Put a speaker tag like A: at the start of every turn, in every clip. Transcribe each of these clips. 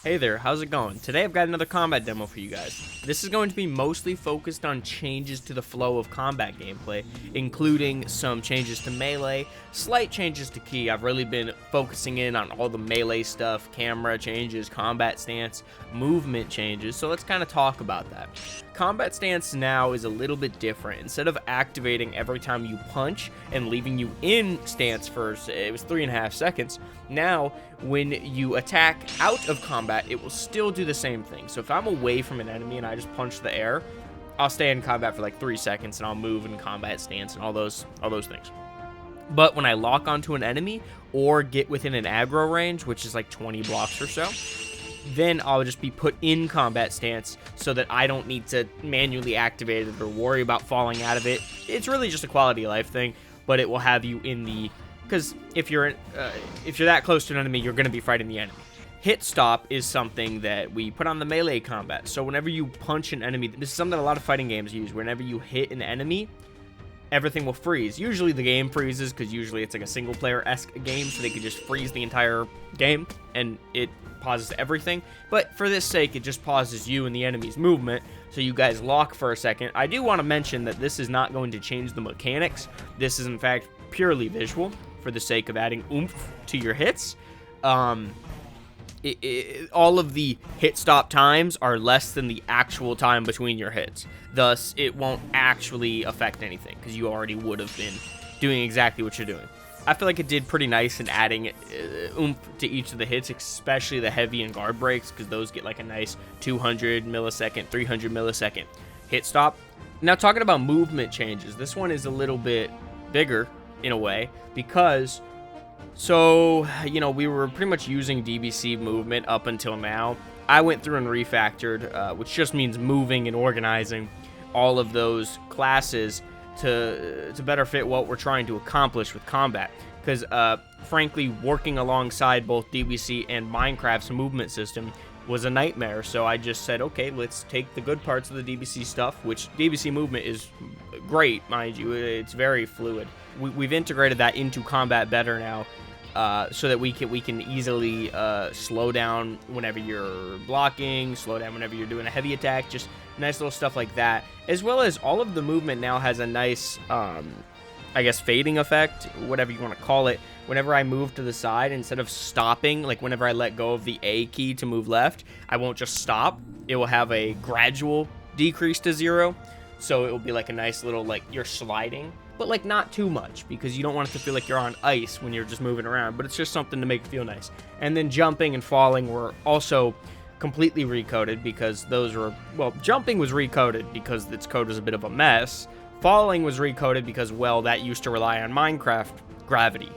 A: Hey there, how's it going? Today I've got another combat demo for you guys. This is going to be mostly focused on changes to the flow of combat gameplay, including some changes to melee, slight changes to ki. I've really been focusing in on all the melee stuff, camera changes, combat stance, movement changes, so let's kind of talk about that. Combat stance now is a little bit different. Instead of activating every time you punch and leaving you in stance for, it was 3.5 seconds, now when you attack out of combat, it will still do the same thing. So if I'm away from an enemy and I just punch the air, I'll stay in combat for like 3 seconds and I'll move in combat stance and all those things. But when I lock onto an enemy or get within an aggro range, which is like 20 blocks or so, then I'll just be put in combat stance so that I don't need to manually activate it or worry about falling out of it. It's really just a quality of life thing, but it will have you in the... Because if you're that close to an enemy, you're going to be fighting the enemy. Hit stop is something that we put on the melee combat. So whenever you punch an enemy, this is something that a lot of fighting games use. Whenever you hit an enemy, everything will freeze. Usually the game freezes because usually it's like a single player-esque game, so they could just freeze the entire game and it pauses everything. But for this sake, it just pauses you and the enemy's movement, so you guys lock for a second. I do want to mention that this is not going to change the mechanics. This is in fact purely visual for the sake of adding oomph to your hits. All of the hit stop times are less than the actual time between your hits. Thus, it won't actually affect anything because you already would have been doing exactly what you're doing. I feel like it did pretty nice in adding oomph to each of the hits, especially the heavy and guard breaks, because those get like a nice 200 millisecond, 300 millisecond hit stop. Now, talking about movement changes, this one is a little bit bigger in a way because... So, we were pretty much using DBC movement up until now. I went through and refactored, which just means moving and organizing all of those classes to better fit what we're trying to accomplish with combat. Because, frankly, working alongside both DBC and Minecraft's movement system was a nightmare. So I just said, okay, let's take the good parts of the DBC stuff, which DBC movement is great, mind you. It's very fluid. We've integrated that into combat better now, so that we can easily slow down whenever you're blocking, slow down whenever you're doing a heavy attack, just nice little stuff like that. As well as all of the movement now has a nice, I guess, fading effect, whatever you want to call it. Whenever I move to the side, instead of stopping, like whenever I let go of the A key to move left, I won't just stop. It will have a gradual decrease to 0. So it will be like a nice little, like, you're sliding, but like not too much, because you don't want it to feel like you're on ice when you're just moving around, but it's just something to make it feel nice. And then jumping and falling were also completely recoded, because those were, well, jumping was recoded because its code was a bit of a mess. Falling was recoded because, well, that used to rely on Minecraft gravity,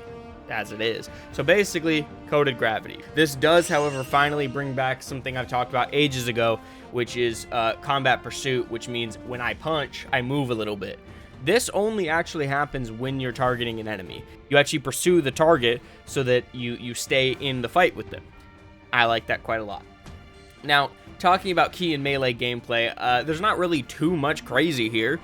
A: as it is. So basically, coded gravity. This does, however, finally bring back something I've talked about ages ago, which is combat pursuit, which means when I punch, I move a little bit. This only actually happens when you're targeting an enemy. You actually pursue the target so that you stay in the fight with them. I like that quite a lot. Now, talking about ki and melee gameplay, there's not really too much crazy here.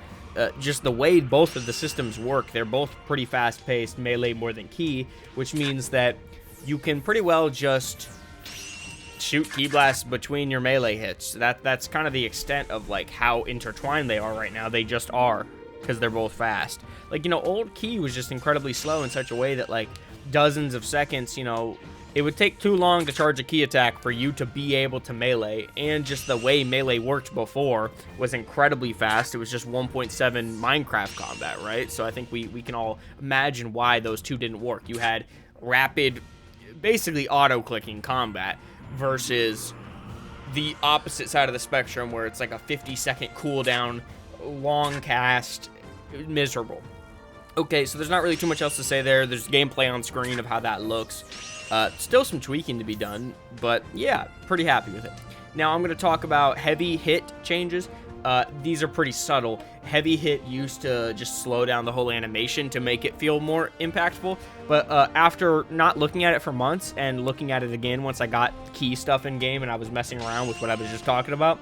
A: Just the way both of the systems work, they're both pretty fast-paced, melee more than ki, which means that you can pretty well just shoot KiBlast between your melee hits. That's kind of the extent of like how intertwined they are right now. They just are, because they're both fast. Like, old ki was just incredibly slow in such a way that like dozens of seconds, it would take too long to charge a ki attack for you to be able to melee, and just the way melee worked before was incredibly fast. It was just 1.7 Minecraft combat, right? So I think we can all imagine why those two didn't work. You had rapid, basically auto-clicking combat versus the opposite side of the spectrum where it's like a 50-second cooldown, long cast, miserable. Okay, so there's not really too much else to say there. There's gameplay on screen of how that looks. Still some tweaking to be done, but yeah, pretty happy with it. Now I'm going to talk about heavy hit changes. These are pretty subtle. Heavy hit used to just slow down the whole animation to make it feel more impactful, but after not looking at it for months and looking at it again once I got ki stuff in game and I was messing around with what I was just talking about,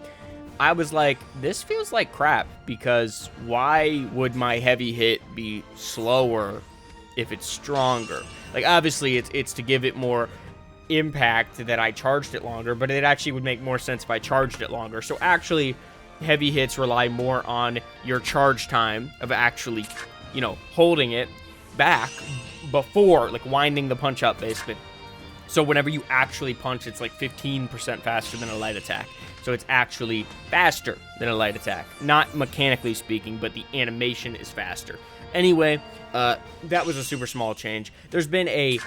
A: I was like, this feels like crap, because why would my heavy hit be slower if it's stronger? Like, obviously it's to give it more impact that I charged it longer, but it actually would make more sense if I charged it longer. So actually, heavy hits rely more on your charge time of actually, you know, holding it back before, like, winding the punch up, basically. So whenever you actually punch, it's like 15% faster than a light attack. So it's actually faster than a light attack. Not mechanically speaking, but the animation is faster. Anyway, that was a super small change. There's been a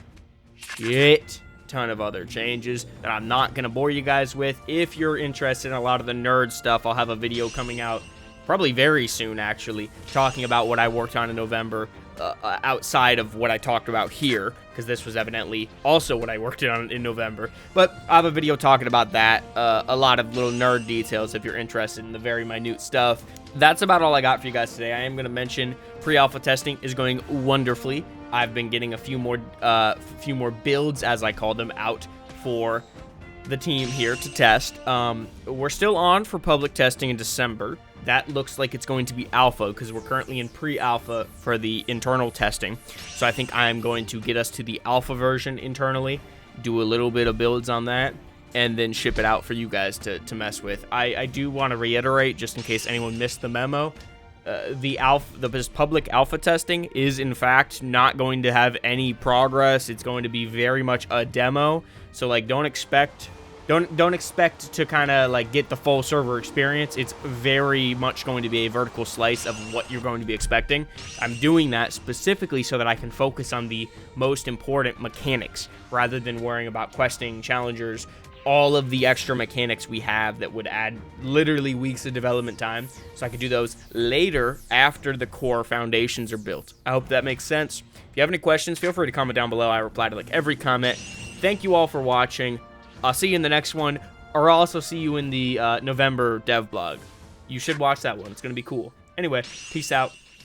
A: shit ton of other changes that I'm not going to bore you guys with. If you're interested in a lot of the nerd stuff, I'll have a video coming out probably very soon, actually, talking about what I worked on in November, outside of what I talked about here, because this was evidently also what I worked on in November. But I have a video talking about that, a lot of little nerd details if you're interested in the very minute stuff. That's about all I got for you guys today. I am going to mention pre-alpha testing is going wonderfully. I've been getting a few more builds, as I call them, out for the team here to test. We're still on for public testing in December. That looks like it's going to be alpha, because we're currently in pre-alpha for the internal testing. So I think I'm going to get us to the alpha version internally, do a little bit of builds on that, and then ship it out for you guys to mess with. I do want to reiterate, just in case anyone missed the memo, this public alpha testing is in fact not going to have any progress. It's going to be very much a demo. So like, don't expect to kind of like get the full server experience. It's very much going to be a vertical slice of what you're going to be expecting. I'm doing that specifically so that I can focus on the most important mechanics rather than worrying about questing, challengers, all of the extra mechanics we have that would add literally weeks of development time. So I could do those later after the core foundations are built. I hope that makes sense. If you have any questions, feel free to comment down below. I reply to like every comment. Thank you all for watching. I'll see you in the next one, or I'll also see you in the November dev blog. You should watch that one. It's going to be cool. Anyway, peace out.